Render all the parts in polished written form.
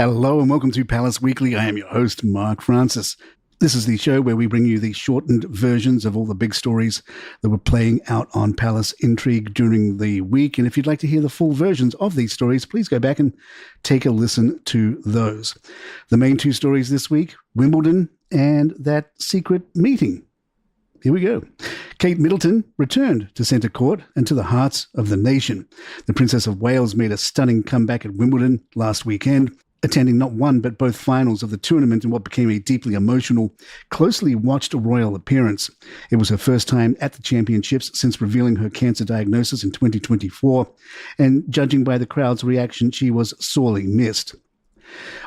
Hello and welcome to Palace Weekly. I am your host, Mark Francis. This is the show where we bring you the shortened versions of all the big stories that were playing out on Palace Intrigue during the week. And if you'd like to hear the full versions of these stories, please go back and take a listen to those. The main two stories this week, Wimbledon and that secret meeting. Here we go. Kate Middleton returned to centre court and to the hearts of the nation. The Princess of Wales made a stunning comeback at Wimbledon last weekend, attending not one but both finals of the tournament in what became a deeply emotional, closely watched royal appearance. It was her first time at the championships since revealing her cancer diagnosis in 2024, and judging by the crowd's reaction, she was sorely missed.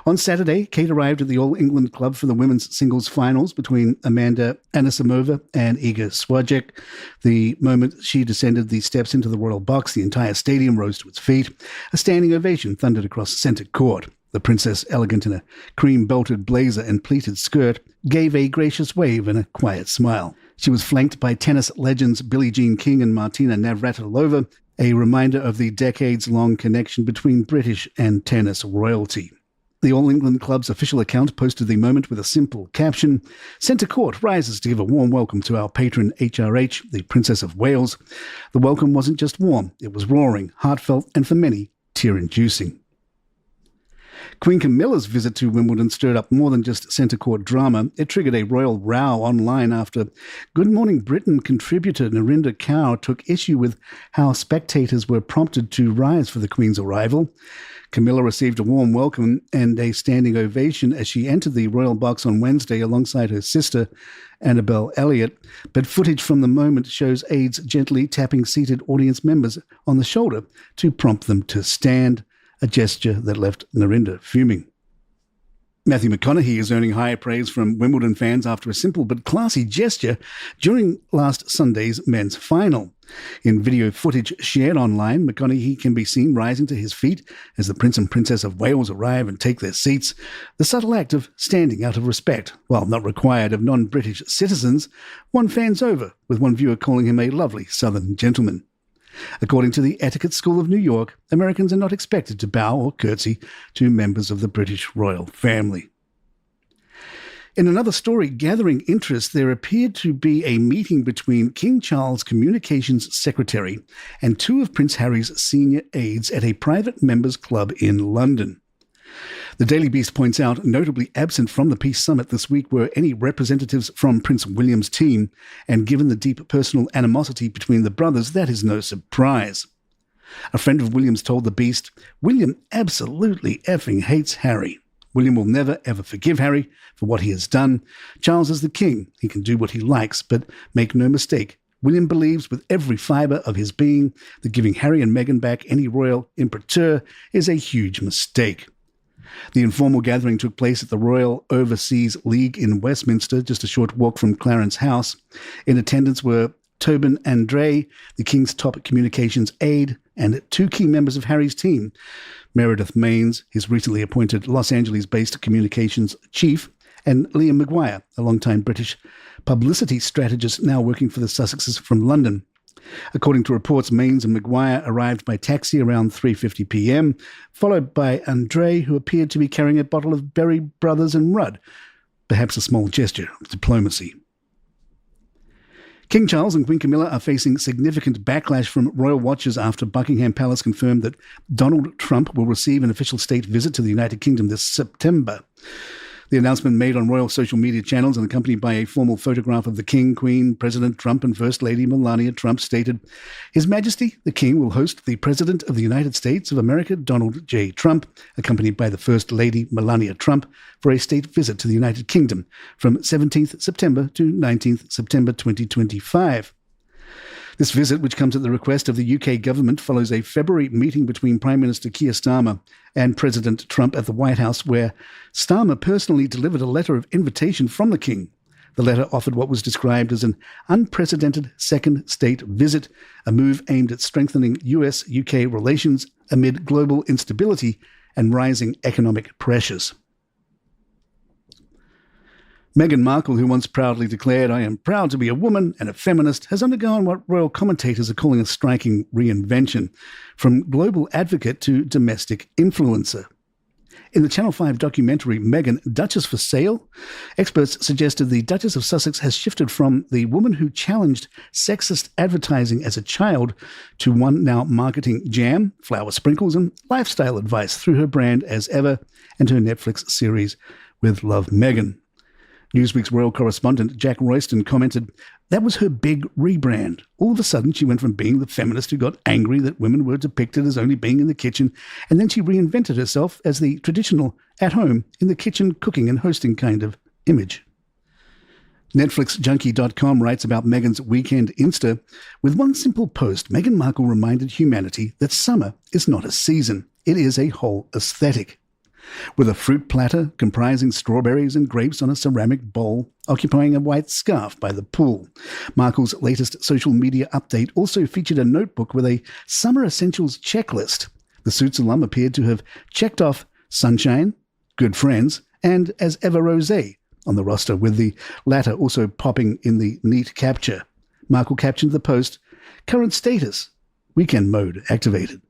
On Saturday, Kate arrived at the All England Club for the women's singles finals between Amanda Anisimova and Iga Swiatek. The moment she descended the steps into the royal box, the entire stadium rose to its feet. A standing ovation thundered across centre court. The princess, elegant in a cream-belted blazer and pleated skirt, gave a gracious wave and a quiet smile. She was flanked by tennis legends Billie Jean King and Martina Navratilova, a reminder of the decades-long connection between British and tennis royalty. The All England Club's official account posted the moment with a simple caption, "Centre Court rises to give a warm welcome to our patron HRH, the Princess of Wales." The welcome wasn't just warm, it was roaring, heartfelt, and for many, tear-inducing. Queen Camilla's visit to Wimbledon stirred up more than just centre court drama. It triggered a royal row online after Good Morning Britain contributor Narinder Kaur took issue with how spectators were prompted to rise for the Queen's arrival. Camilla received a warm welcome and a standing ovation as she entered the royal box on Wednesday alongside her sister, Annabelle Elliott, but footage from the moment shows aides gently tapping seated audience members on the shoulder to prompt them to stand, a gesture that left Narinder fuming. Matthew McConaughey is earning high praise from Wimbledon fans after a simple but classy gesture during last Sunday's men's final. In video footage shared online, McConaughey can be seen rising to his feet as the Prince and Princess of Wales arrive and take their seats, the subtle act of standing out of respect. While not required of non-British citizens, one fan's over, with one viewer calling him a lovely southern gentleman. According to the Etiquette School of New York, Americans are not expected to bow or curtsy to members of the British royal family. In another story gathering interest, there appeared to be a meeting between King Charles' communications secretary and two of Prince Harry's senior aides at a private members' club in London. The Daily Beast points out, notably absent from the peace summit this week were any representatives from Prince William's team, and given the deep personal animosity between the brothers, that is no surprise. A friend of William's told the Beast, "William absolutely effing hates Harry. William will never ever forgive Harry for what he has done. Charles is the king. He can do what he likes, but make no mistake, William believes with every fibre of his being that giving Harry and Meghan back any royal imprimatur is a huge mistake." The informal gathering took place at the Royal Overseas League in Westminster, just a short walk from Clarence House. In attendance were Tobin Andre, the King's top communications aide, and two key members of Harry's team, Meredith Maines, his recently appointed Los Angeles-based communications chief, and Liam Maguire, a longtime British publicity strategist now working for the Sussexes from London. According to reports, Maines and Maguire arrived by taxi around 3:50 p.m, followed by Andre, who appeared to be carrying a bottle of Berry Brothers and Rudd, perhaps a small gesture of diplomacy. King Charles and Queen Camilla are facing significant backlash from royal watchers after Buckingham Palace confirmed that Donald Trump will receive an official state visit to the United Kingdom this September. The announcement, made on royal social media channels and accompanied by a formal photograph of the King, Queen, President Trump and First Lady Melania Trump, stated, "His Majesty, the King, will host the President of the United States of America, Donald J. Trump, accompanied by the First Lady Melania Trump, for a state visit to the United Kingdom from 17th September to 19th September 2025. This visit, which comes at the request of the UK government, follows a February meeting between Prime Minister Keir Starmer and President Trump at the White House, where Starmer personally delivered a letter of invitation from the King. The letter offered what was described as an unprecedented second state visit, a move aimed at strengthening US-UK relations amid global instability and rising economic pressures. Meghan Markle, who once proudly declared, "I am proud to be a woman and a feminist," has undergone what royal commentators are calling a striking reinvention, from global advocate to domestic influencer. In the Channel 5 documentary Meghan, Duchess for Sale, experts suggested the Duchess of Sussex has shifted from the woman who challenged sexist advertising as a child to one now marketing jam, flour sprinkles, and lifestyle advice through her brand as ever and her Netflix series With Love, Meghan. Newsweek's royal correspondent Jack Royston commented, that was her big rebrand. All of a sudden, she went from being the feminist who got angry that women were depicted as only being in the kitchen, and then she reinvented herself as the traditional at-home, in the kitchen, cooking and hosting kind of image. NetflixJunkie.com writes about Meghan's weekend Insta. With one simple post, Meghan Markle reminded humanity that summer is not a season. It is a whole aesthetic. With a fruit platter comprising strawberries and grapes on a ceramic bowl, occupying a white scarf by the pool. Markle's latest social media update also featured a notebook with a summer essentials checklist. The Suits alum appeared to have checked off sunshine, good friends, and as ever rosé on the roster, with the latter also popping in the neat capture. Markle captioned the post, current status, weekend mode activated.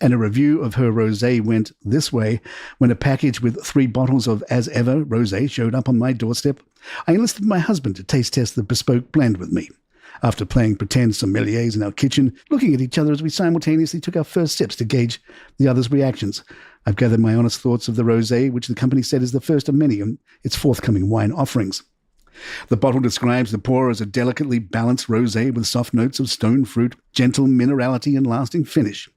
And a review of her rosé went this way. When a package with 3 bottles of As Ever rosé showed up on my doorstep, I enlisted my husband to taste test the bespoke blend with me. After playing pretend sommeliers in our kitchen, looking at each other as we simultaneously took our first sips to gauge the other's reactions, I've gathered my honest thoughts of the rosé, which the company said is the first of many in its forthcoming wine offerings. The bottle describes the pour as a delicately balanced rosé with soft notes of stone fruit, gentle minerality and lasting finish.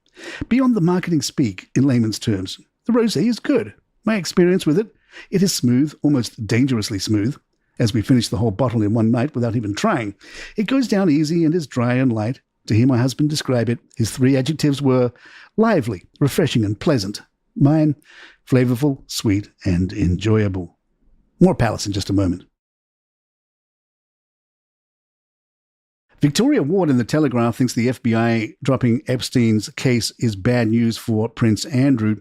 Beyond the marketing speak, in layman's terms, the rosé is good. My experience with it, it is smooth, almost dangerously smooth, as we finished the whole bottle in one night without even trying. It goes down easy and is dry and light. To hear my husband describe it, his 3 adjectives were lively, refreshing and pleasant. Mine, flavorful, sweet and enjoyable. More Palace in just a moment. Victoria Ward in The Telegraph thinks the FBI dropping Epstein's case is bad news for Prince Andrew.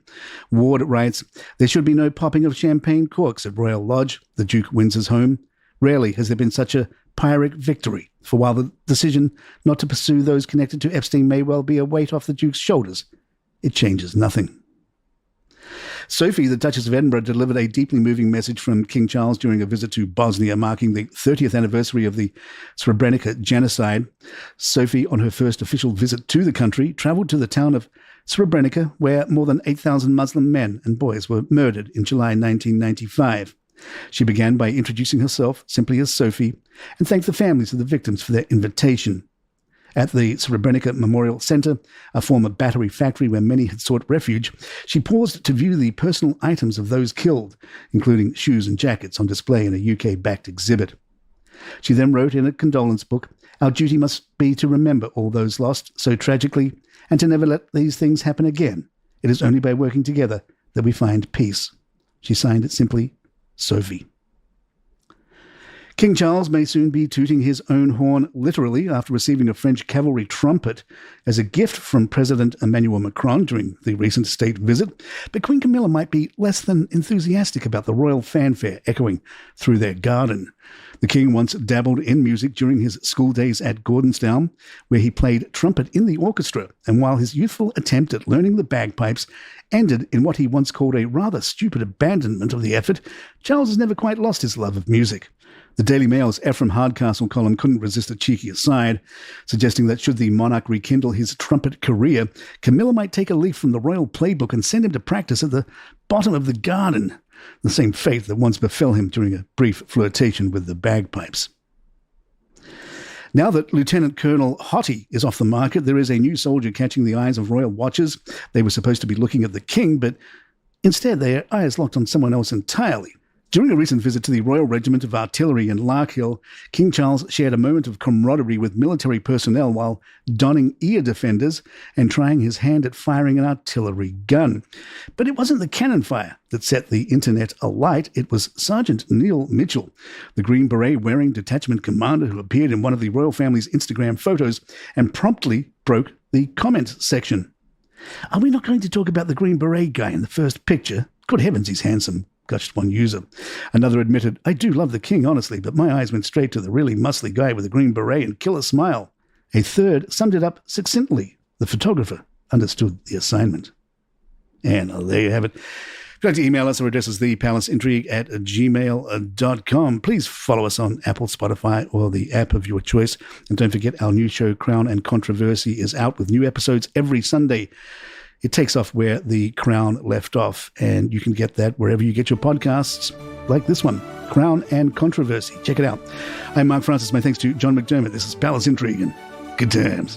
Ward writes, there should be no popping of champagne corks at Royal Lodge, the Duke Windsor's home. Rarely has there been such a Pyrrhic victory, for while the decision not to pursue those connected to Epstein may well be a weight off the Duke's shoulders, it changes nothing. Sophie, the Duchess of Edinburgh, delivered a deeply moving message from King Charles during a visit to Bosnia, marking the 30th anniversary of the Srebrenica genocide. Sophie, on her first official visit to the country, travelled to the town of Srebrenica, where more than 8,000 Muslim men and boys were murdered in July 1995. She began by introducing herself simply as Sophie and thanked the families of the victims for their invitation. At the Srebrenica Memorial Centre, a former battery factory where many had sought refuge, she paused to view the personal items of those killed, including shoes and jackets on display in a UK-backed exhibit. She then wrote in a condolence book, our duty must be to remember all those lost so tragically and to never let these things happen again. It is only by working together that we find peace. She signed it simply, Sophie. King Charles may soon be tooting his own horn literally after receiving a French cavalry trumpet as a gift from President Emmanuel Macron during the recent state visit, but Queen Camilla might be less than enthusiastic about the royal fanfare echoing through their garden. The king once dabbled in music during his school days at Gordonstown, where he played trumpet in the orchestra, and while his youthful attempt at learning the bagpipes ended in what he once called a rather stupid abandonment of the effort, Charles has never quite lost his love of music. The Daily Mail's Ephraim Hardcastle column couldn't resist a cheeky aside, suggesting that should the monarch rekindle his trumpet career, Camilla might take a leaf from the royal playbook and send him to practice at the bottom of the garden, the same fate that once befell him during a brief flirtation with the bagpipes. Now that Lieutenant Colonel Hottie is off the market, there is a new soldier catching the eyes of royal watchers. They were supposed to be looking at the king, but instead their eyes locked on someone else entirely. During a recent visit to the Royal Regiment of Artillery in Larkhill, King Charles shared a moment of camaraderie with military personnel while donning ear defenders and trying his hand at firing an artillery gun. But it wasn't the cannon fire that set the internet alight. It was Sergeant Neil Mitchell, the Green Beret-wearing detachment commander who appeared in one of the royal family's Instagram photos and promptly broke the comment section. Are we not going to talk about the Green Beret guy in the first picture? Good heavens, he's handsome, gushed one user. Another admitted, I do love the king, honestly, but my eyes went straight to the really muscly guy with a green beret and killer smile. A third summed it up succinctly. The photographer understood the assignment. And there you have it. If you'd like to email us, our address is thepalaceintrigue@gmail.com. Please follow us on Apple, Spotify, or the app of your choice. And don't forget, our new show, Crown and Controversy, is out with new episodes every Sunday. It takes off where the Crown left off, and you can get that wherever you get your podcasts, like this one, Crown and Controversy. Check it out. I'm Mark Francis. My thanks to John McDermott. This is Palace Intrigue, and good times.